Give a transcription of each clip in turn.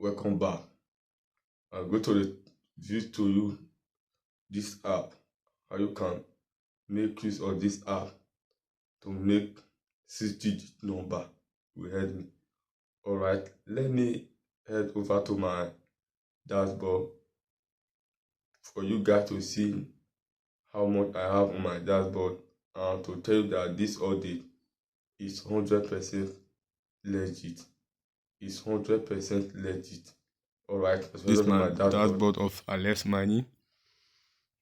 Welcome back. I'm going to introduce to you this app, how you can make use of this app to make 6-digit number. You heard me. Alright, let me head over to my dashboard for you guys to see how much I have on my dashboard and to tell you that this audit is 100% legit. It's 100% legit. Alright, This is my dashboard of AlexMining.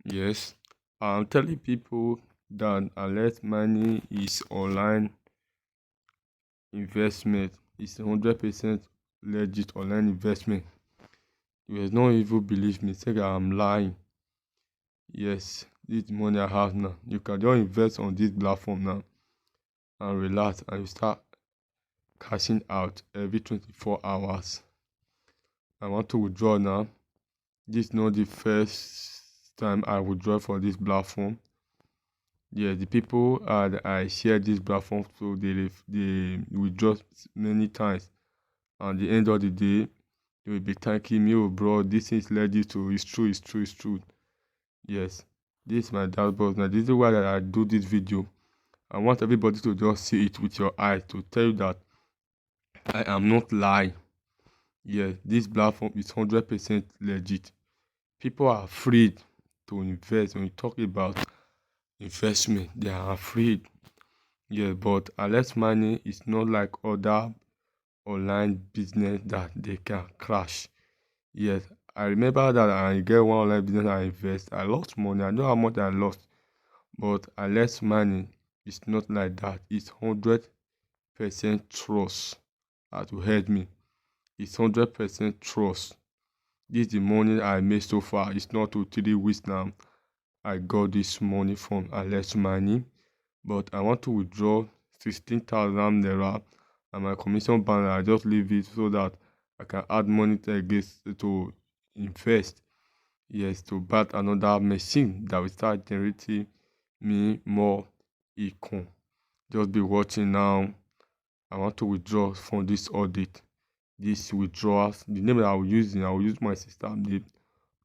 Yes, I'm telling people that AlexMining is online investment. It's 100% legit online investment. You guys don't even believe me. Say I'm lying. Yes, this money I have now. You can just invest on this platform now and relax, and you start cashing out every 24 hours. I want to withdraw now. This is not the first time I withdraw for this platform. Yeah, the people that I share this platform to, they withdraw many times. And at the end of the day, they will be thanking me, oh bro, this is legit to, it's true, it's true, it's true. Yes, this is my dashboard. Now this is why I do this video. I want everybody to just see it with your eyes to tell you that I am not lying. Yeah, this platform is 100% legit. People are afraid to invest. When you talk about investment, they are afraid. Yeah, but AlexMining is not like other online business that they can crash. Yes, I remember that I get one online business I invest. I lost money. I know how much I lost. But AlexMining is not like that. It's 100% trust. As you heard me. It's 100% trust. This is the money I made so far. It's not to 3 weeks now. I got this money from AlexMining, but I want to withdraw 16,000 naira, and my commission banner I just leave it so that I can add money to invest. Yes, to buy another machine that will start generating me more income. Just be watching now. I want to withdraw from this audit. This withdrawals, the name that I will use my sister name,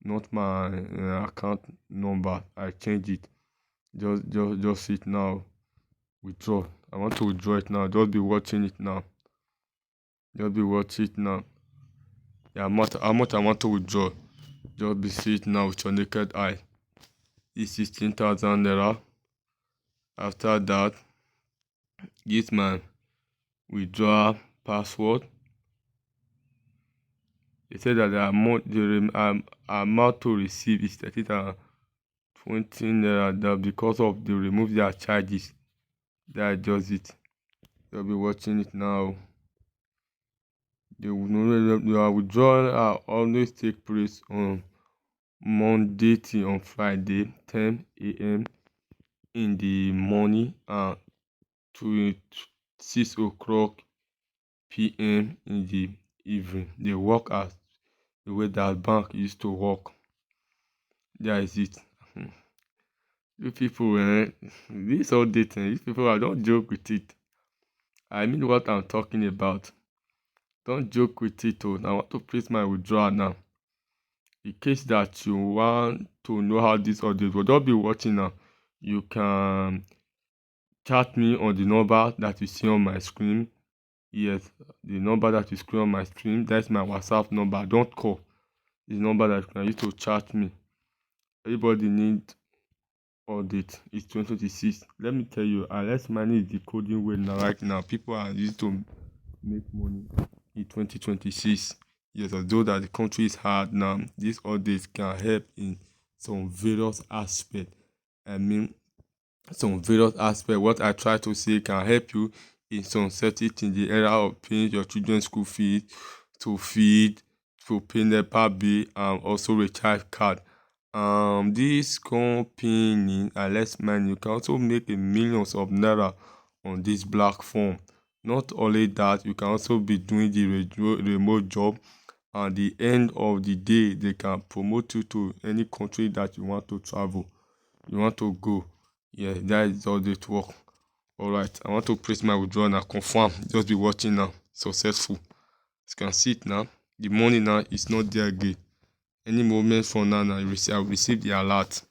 not my account number. I change it. Just it now. Withdraw. I want to withdraw it now. Just be watching it now. Just be watching it now. Yeah, how much I want to withdraw. Just be see it now with your naked eye. It's 16,000 naira. After that, this my withdrawal password. They said that the amount to receive is 30,020 naira. That because of the remove their charges. That just it. You'll be watching it now. The withdrawal always take place on Monday till on Friday, 10 a.m. in the morning and to 6 o'clock p.m. in the evening. They work as the way that bank used to work. That is it. You people, this all dating, these people, I don't joke with it. I mean what I'm talking about. Don't joke with it. Oh. I want to place my withdrawal now. In case that you want to know how this update will, don't be watching now. You can chat me on the number that you see on my screen. Yes, the number that you see on my screen. That's my WhatsApp number. Don't call. It's the number that you can use to chat me. Everybody need audit. It's 2026. Let me tell you, AlexMining is the coding way now. Right now, people are used to make money in 2026. Yes, although that the country is hard now, these audits can help in some various aspects. I mean, some various aspects. What I try to say can help you in some setting in the area of paying your children's school fees, to feed, to pay NEPA bill, and also recharge card. This company, AlexMining, you can also make a millions of naira on this platform. Not only that, you can also be doing the remote job. At the end of the day, they can promote you to any country that you want to travel, you want to go. Yeah, that is all it work. Alright, I want to press my withdrawal now. Confirm. Just be watching now. Successful. You can see it now. the money now is not there again. Any moment from now, I'll receive the alert.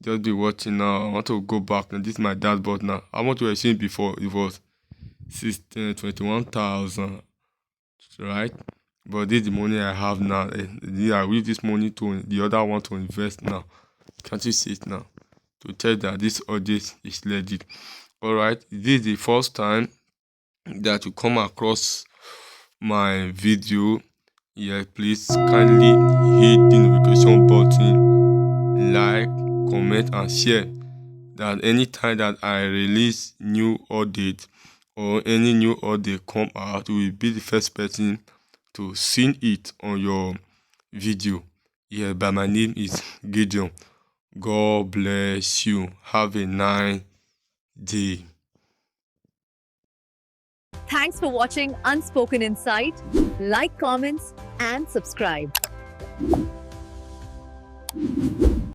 Just be watching now. I want to go back. And this is my dashboard now. How much were seeing before? It was 21,000, right? But this is the money I have now. I use this money to the other one to invest now. Can't you see it now? To tell that this audience is legit. Alright, this is the first time that you come across my video. Yeah, please kindly hit the notification button, like, comment, and share. That anytime that I release new update or any new update come out, you will be the first person to see it on your video. Yeah, but my name is Gideon. God bless you. Have a nice day. Thanks for watching Unspoken Insight. Like, comments, and subscribe.